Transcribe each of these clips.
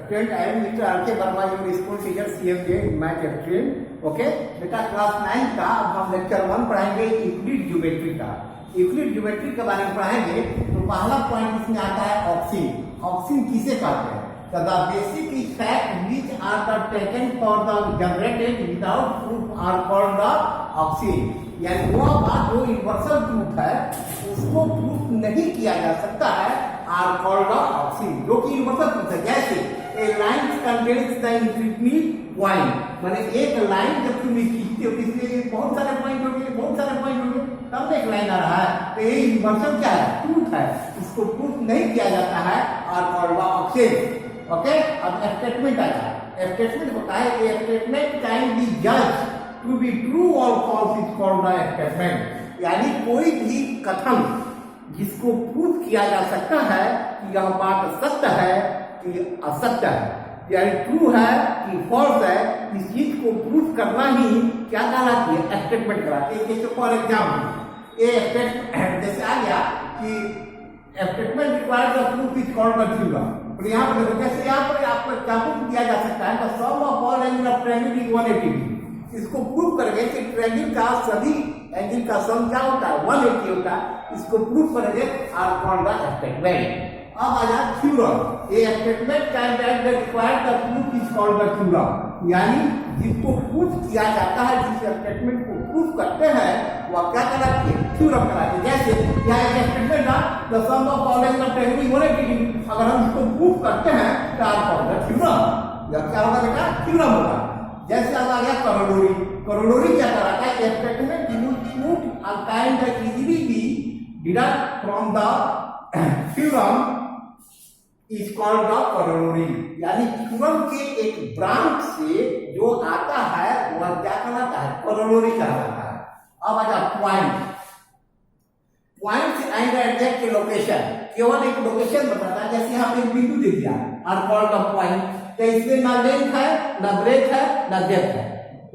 Student, I am Mr. R.K. Verma, your school teacher CFJ math stream. Okay बेटा, class 9 का अब हम lecture 1 पढ़ाएंगे यूक्लिड ज्योमेट्री का। यूक्लिड ज्योमेट्री के बारे में पढ़ाएंगे तो पहला पॉइंट इसमें आता है ऑक्सिन। ऑक्सिन किसे कहते हैं? The basic fact which are the taken for the जनरेटेड without proof are called the axiom. यानी वो बात जो यूनिवर्सल ट्रूथ है उसको प्रूफ नहीं किया जा सकता है आर कॉल्ड द ऑक्सिन, जो कि यूनिवर्सल ट्रूथ है। जैसे a line contains the infinite point, माने एक लाइन जब तुम खींचते हो इसमें बहुत सारे पॉइंट होंगे, बहुत सारे पॉइंट होंगे, तब एक लाइन आ रहा है। तो ये यूनिवर्सल क्या है? ट्रूथ है, इसको प्रूफ नहीं किया जाता है are called the axiom. Okay, अब स्टेटमेंट आता है। स्टेटमेंट होता है ए स्टेटमेंट कैन बी जज टू बी ट्रू और false is called the statement. यानी कोई भी कथन जिसको प्रूफ किया जा सकता है कि यह बात सत्य है कि असत्य है, यानी ट्रू है कि फॉल्स है, इस चीज को प्रूफ करना ही क्या कहलाती है? स्टेटमेंट कहलाती है। जैसे फॉर एग्जाम्पल ए स्टेटमेंट जैसे आ गया कि statement required the proof is called the theorem. तो यहाँ पर जैसे यहाँ पर आपको क्या प्रूफ किया जा सकता है? The sum of all angle of triangle is 180 degree. इसको प्रूफ करके कि ट्रायंगल का सभी एंगल का सम क्या होता है? 180 होता है। इसको प्रूफ करेंगे आर कॉल्ड द स्टेटमेंट। अब आ जाए theorem. A statement can that the required the proof is called the theorem. यानी जिसको प्रूफ किया जाता है, जिस स्टेटमेंट को प्रूफ करते हैं वह क्या कहलाती है? थ्योरम कहलाती है। जैसे यहाँ एक स्टेटमेंट है the sum of all angle of triangle is 180 degree. अगर हम इसको प्रूफ करते हैं तो आर कॉल्ड द थ्योरम। यह क्या होगा बेटा? थ्योरम होगा। जैसे अब आ गया करोडोरी। करोडोरी क्या कहलाता है? A statement use proof or kind that easily be deduct from the theorem is called the corollary. यानी थ्योरम के एक ब्रांच से जो आता है वह क्या कहलाता है? करोडोरी कहलाता है। अब आ जाए point. Point and exact location, केवल एक लोकेशन बताता है। जैसे यहाँ पे एक बिंदु दे दिया आर कॉल्ड द पॉइंट, तो इसमें ना लेंथ है, ना ब्रेथ है, ना डेप्थ है।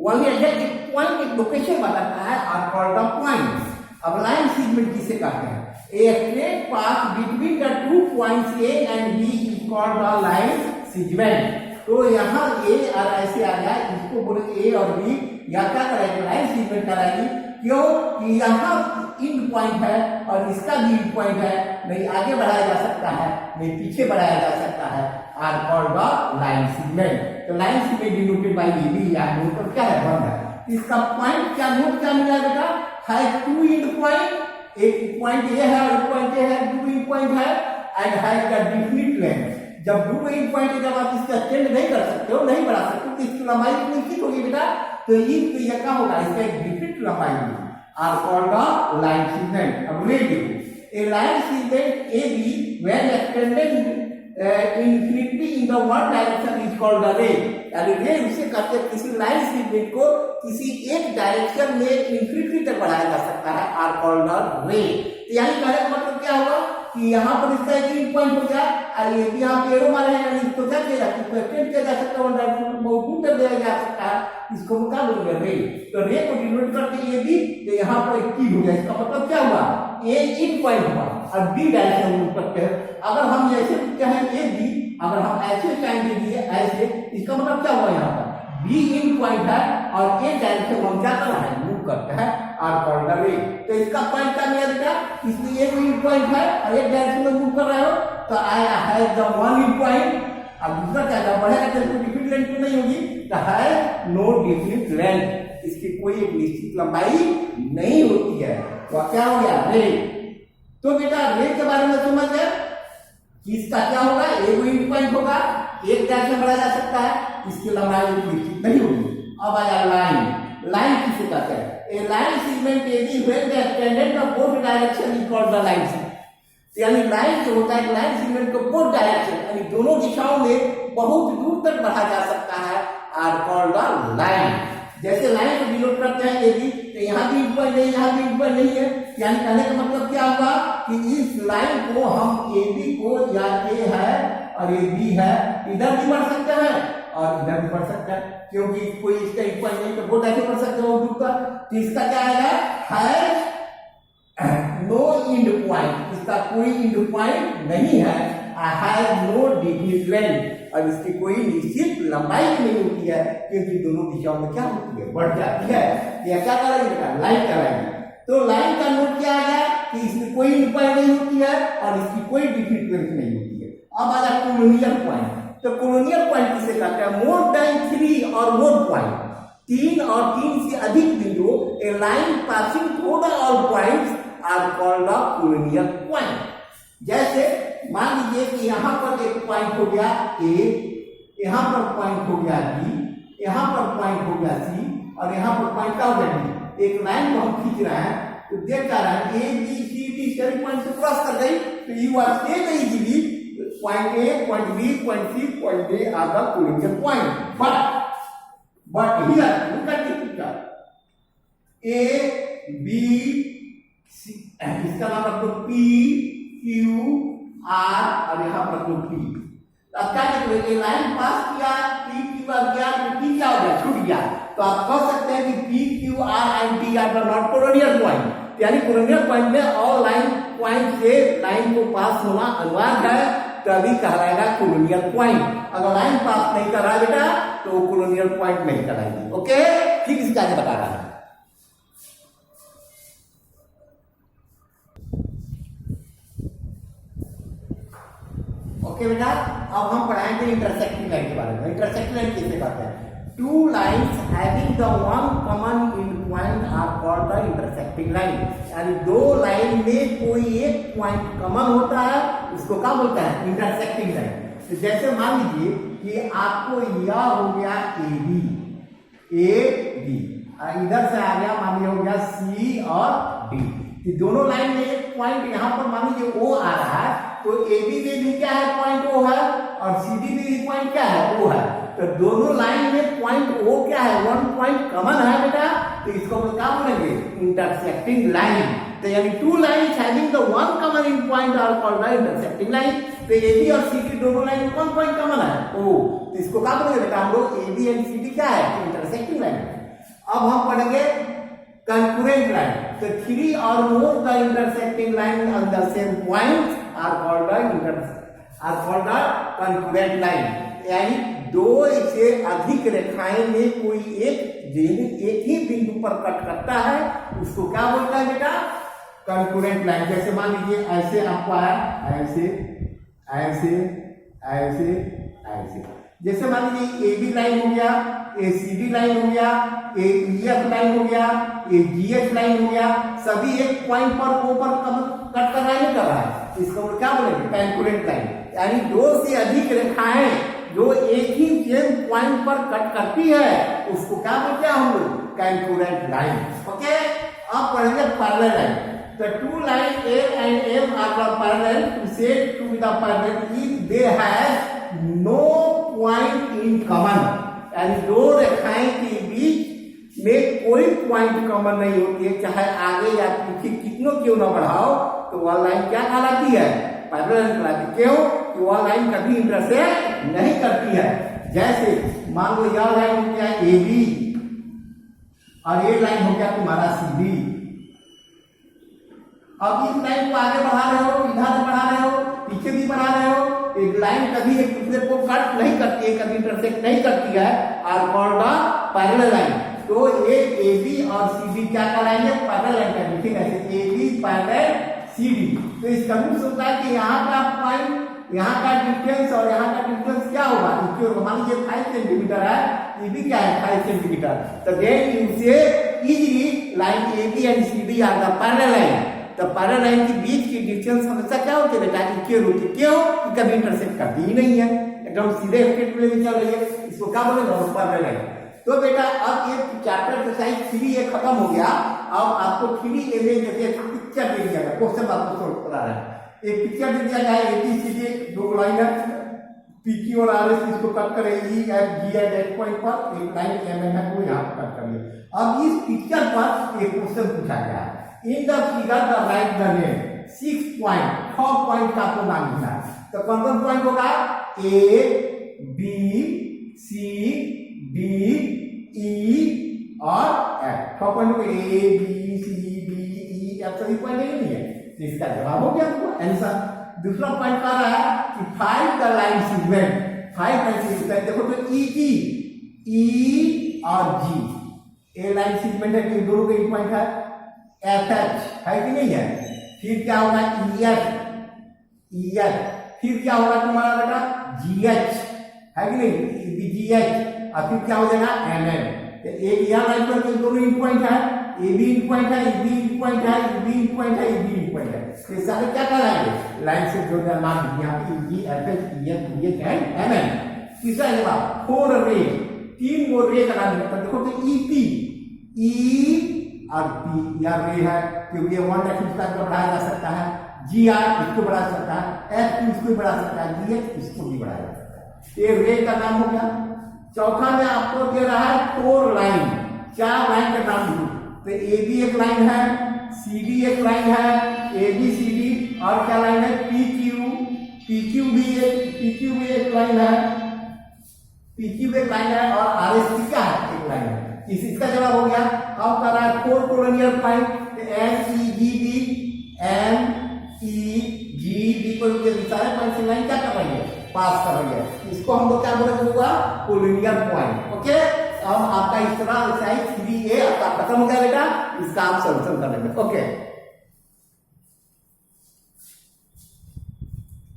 वही एग्जैक्ट पॉइंट एक लोकेशन बताता है आर कॉल्ड द पॉइंट। अब लाइन सेगमेंट किसे कहते हैं? A straight path between the two points A and B is called the line segment। तो यहाँ A और ऐसे आ गया, इसको बोले A और B, या क्या कराएगी? लाइन सेगमेंट कराएगी। क्यों? कि यहाँ इंड पॉइंट है और इसका भी इंड पॉइंट है, नहीं आगे बढ़ाया जा सकता है, नहीं पीछे बढ़ाया जा सकता है, are called the line segment. तो line segment denoted by AB या नोट पर क्या है? बंद है। इसका पॉइंट क्या नोट क्या मिला बेटा? है टू इंड पॉइंट, एक पॉइंट ये है और पॉइंट ये है, दो इंड पॉइंट है and has the definite length. जब दो इंड पॉइंट है, जब आप इसका एक्सटेंड नहीं कर सकते हो, नहीं बढ़ा सकते हो, तो इसकी लंबाई निश्चित होगी बेटा। तो ये क्या होगा? इसका एक डिफिनिट लंबाई होगी, are called the line segment. अब रे देखो, a line segment AB when extended infinitely in the one direction is called the ray। यानी रे उसे कहते हैं किसी लाइन सेगमेंट को किसी एक डायरेक्शन में इन्फिनिटी तक बढ़ाया जा सकता है, आर कॉल्ड द रे। तो यानी कहने का मतलब क्या होगा कि यहाँ पर इसका एक पॉइंट हो गया और ये भी यहाँ पे एरो मारे हैं, यानी इसको क्या किया जा सकता है? एक्सटेंड किया जा सकता है, वन डायरेक्शन में बहुत दूर दिया जा सकता है। इसको हम क्या बोलेंगे? रे। तो रे को डिनोट करके ये भी, तो यहाँ पर एक की हो गया। इसका मतलब क्या हुआ? ए इन पॉइंट हुआ और बी डायरेक्शन में ऊपर के। अगर हम ऐसे लिखते हैं ए बी, अगर हम ऐसे साइन दे दिए ऐसे, इसका मतलब क्या हुआ? यहाँ पर बी इन पॉइंट है और ए डायरेक्शन हम क्या कर रहे हैं? मूव करते हैं, आर कॉल्ड द रे। तो इसका पॉइंट क्या मिला बेटा? इसलिए एक इन पॉइंट है और एक डायरेक्शन में मूव कर रहे हो, तो आया है द वन इन पॉइंट। अब दूसरा क्या है? बढ़ेगा तो डिफिनिट लेंथ नहीं होगी, तो है नो डिफिनिट लेंथ। इसकी कोई एक निश्चित लंबाई नहीं होती है। तो क्या हो गया? रे। तो बेटा रे के बारे में समझ गए कि इसका क्या होगा? एक इंड पॉइंट होगा, एक डायरेक्शन बढ़ाया जा सकता है, इसकी लंबाई निश्चित नहीं होगी। अब आया लाइन। लाइन किसे कहते हैं? A line segment AB when the extended the both direction is called the line segment. यानी लाइन जो होता है, लाइन सेगमेंट को बोथ डायरेक्शन यानी दोनों दिशाओं में बहुत दूर तक बढ़ाया जा सकता है, आर कॉल्ड द लाइन। जैसे लाइन को डिनोट करते हैं AB, तो यहाँ भी इंड पॉइंट नहीं, यहाँ भी इंड पॉइंट नहीं है। यानी कहने का मतलब क्या होगा कि इस लाइन को हम AB को, या A है और ये B है, इधर भी बढ़ सकते हैं और इधर भी बढ़ सकता है, क्योंकि कोई इसका इंड पॉइंट नहीं, तो वो ऐसे बढ़ सकते हो दूर तक। तो इसका क्या आएगा? है नो इंड पॉइंट। इसका कोई इंड पॉइंट नहीं है, हैज नो डिफिनिट लेंथ, और इसकी कोई निश्चित लंबाई नहीं होती है, क्योंकि दोनों दिशाओं में क्या होती है, बढ़ जाती है। यह क्या कराएगी, लाइन कराएगी। तो लाइन का नोट क्या आ गया कि इसमें कोई लंबाई नहीं होती है और इसकी कोई डिफिनिट लेंथ नहीं होती है। अब आ जाए कोलोनियल पॉइंट। तो कोलोनियल पॉइंट किसे कहते हैं, मोर देन 3 और मोर पॉइंट, 3 और 3 से अधिक बिंदु, a line passing through the all points are called the collinear point. जैसे मान लीजिए कि यहाँ पर एक पॉइंट हो गया ए, यहाँ पर पॉइंट हो गया बी, यहाँ पर पॉइंट हो गया सी, और यहाँ पर पॉइंट का हो गया डी। एक लाइन को हम खींच रहे हैं तो देख रहे हैं ए बी सी डी सभी पॉइंट से क्रॉस कर गई, तो you are take easily point A, point B, point C, point D are the collinear point. But here look at the picture, A B C, इसका नाम रख दो P Q R, और यहाँ पर रख दो पी। अब क्या करेंगे, लाइन पास किया, पी क्यू आर गया, तो पी क्या हो गया, छूट गया। तो आप कह सकते हैं कि P Q R and T R not colonial point, यानी कोलोनियल पॉइंट में ऑल लाइन पॉइंट से लाइन को पास होना अनिवार्य है, तभी कहलाएगा कोलोनियल पॉइंट। अगर लाइन पास नहीं कर रहा है बेटा तो कोलोनियल पॉइंट नहीं कहलाएगी। ओके, ठीक इसके आगे बता रहा है। ओके बेटा, अब हम पढ़ाएंगे इंटरसेक्टिंग लाइन के बारे में। इंटरसेक्टिंग लाइन किसे कहते हैं, two lines having the one common end point are called the intersecting line. यानी दो लाइन में कोई एक पॉइंट कॉमन होता है, उसको क्या बोलते हैं, इंटरसेक्टिंग लाइन। तो जैसे मान लीजिए कि आपको यह हो गया ए बी, इधर से आ गया मान लीजिए हो गया सी और डी। दोनों लाइन में एक पॉइंट यहाँ पर मान लीजिए ओ आ रहा है, तो ए बी में भी क्या है, पॉइंट ओ है, और सी डी में भी पॉइंट क्या है, ओ है। तो दोनों लाइन में पॉइंट ओ क्या है, वन पॉइंट कॉमन है बेटा, तो इसको हम क्या बोलेंगे, इंटरसेक्टिंग लाइन। तो यानी two lines having the one common in point are called the intersecting line. तो ए बी और सी डी दोनों लाइन में कौन पॉइंट कॉमन है, ओ, तो इसको क्या बोलेंगे बेटा हम लोग, A B and C D क्या है, इंटरसेक्टिंग लाइन। अब हम पढ़ेंगे कंकरेंट लाइन। तो 3 और more the intersecting line on the same point are called the concurrent line. यानी दो से अधिक रेखाएं में कोई एक ही बिंदु पर कट करता है, उसको क्या बोलता है बेटा, कंकरेंट लाइन। जैसे मान लीजिए ऐसे आपको आया, ऐसे ऐसे ऐसे ऐसे, जैसे मान लीजिए ए बी लाइन हो गया, ए सी डी लाइन हो गया, ए ई एफ लाइन हो गया, ए जी एच लाइन हो गया, सभी एक पॉइंट पर ऊपर कट कर रहा है, नहीं कर रहा है, इसको क्या बोलेंगे, कंकरेंट लाइन। यानी दो से अधिक रेखाएं जो एक ही सेम पॉइंट पर कट करती है, उसको क्या बोलते हैं हम लोग, कंकरेंट लाइन। ओके, अब पढ़ेंगे parallel line. The two lines A and M are parallel. Said to be the parallel if they have no point in common. यानी दो रेखाएं के बीच में कोई पॉइंट कॉमन नहीं होती है, चाहे आगे या पीछे कितनों क्यों ना बढ़ाओ, तो वह लाइन क्या कहलाती है, पैरेलल कहलाती। क्यों कि वह लाइन कभी इंटरसेक्ट नहीं करती है। जैसे मान लो यह लाइन हो गया ए बी और ये लाइन हो गया तुम्हारा सी डी। अब इस लाइन को आगे बढ़ा रहे हो, इधर बढ़ा रहे हो, पीछे भी बढ़ा रहे हो, एक लाइन कभी एक दूसरे को कट नहीं करती है, कभी इंटरसेक्ट नहीं करती है, are called the parallel line. तो ये ए बी और सी डी क्या कहलाएंगे, पैरेलल लाइन का। ठीक है, A B parallel C D. तो इसका मीन्स होता है कि यहाँ का पॉइंट, यहाँ का डिस्टेंस और यहाँ का डिस्टेंस क्या होगा, मान लीजिए 5 सेंटीमीटर है, ये भी क्या है 5 सेंटीमीटर। तो then you say easily line A B and C D are the parallel line. तो पैरेलल लाइन के बीच की डिस्टेंस हमेशा क्या होती है बेटा, इक्वल होती है। क्यों, कभी इंटरसेक्ट करती ही नहीं है, एकदम सीधे स्ट्रेट में चल रही है, इसको क्या बोलेंगे, पैरेलल लाइन। तो बेटा अब ये चैप्टर एक्सरसाइज 3 ये खत्म हो गया। अब आपको 3 इमेज जैसे पिक्चर दे दिया गया, क्वेश्चन आपको सोल्व करा रहा है। एक पिक्चर दे दिया गया है, ABCD दो लाइन है, PQ और RS इसको कट करें, E F G and and point पर एक लाइन MM है, वो यहाँ कट करिए। अब इस पिक्चर पर एक क्वेश्चन पूछा गया है, in the figure the right the name 6 point, 6 point का आपको नाम लिखना है। तो कौन कौन पॉइंट होगा, A B C D E और F। 6 पॉइंट को A B C D E F सभी पॉइंट नहीं है, तो इसका जवाब हो गया आपको आंसर। दूसरा पॉइंट कह रहा है कि find the line segment, find line segment. देखो तो ई और जी, ए लाइन सेगमेंट है कि दोनों का एक पॉइंट है, एफ एच है कि नहीं है। फिर क्या होगा ई एफ, फिर क्या होगा तुम्हारा बेटा जी एच है कि नहीं, जी एच, और फिर क्या हो जाएगा एम एन। एक यहाँ लाइन पर दोनों इन पॉइंट है, ए बी इन पॉइंट है, ई बी इन पॉइंट है, ई बी इन पॉइंट है, ई बी इन पॉइंट है। तो इस सारे क्या कराएंगे, लाइन से जोड़ना नाम यहाँ पे G F H E F E H and M N. तीसरा होगा 4 रे, 3 वो रे का नाम है। देखो तो ई पी, ई और पी या रे है, क्योंकि ये 1 का बढ़ाया जा सकता है, जी आर इसको बढ़ा सकता है, एफ इसको भी बढ़ा सकता है, जी एच इसको भी बढ़ाया जा सकता है। ये रे का नाम हो गया। चौथा में आपको दे रहा है 4 लाइन, 4 लाइन का नाम लिखो। तो ए बी एक लाइन है, सी डी एक लाइन है, ए बी सी डी, और क्या लाइन है पी क्यू, पी क्यू भी एक लाइन है, पी क्यू एक लाइन है, और आर एस टी का एक लाइन है। इसका जवाब हो गया। अब कर रहा है 4 collinear point, N E G B, N E G B को सारे पॉइंट से लाइन क्या कर रही है, पास कर रही है। इसको हम लोग क्या बोलेंगे, कोलोनियल पॉइंट। ओके, अब आपका इस तरह एक्सरसाइज 3A आपका खत्म हो गया बेटा, इसका आप सोल्यूशन कर लेंगे। ओके।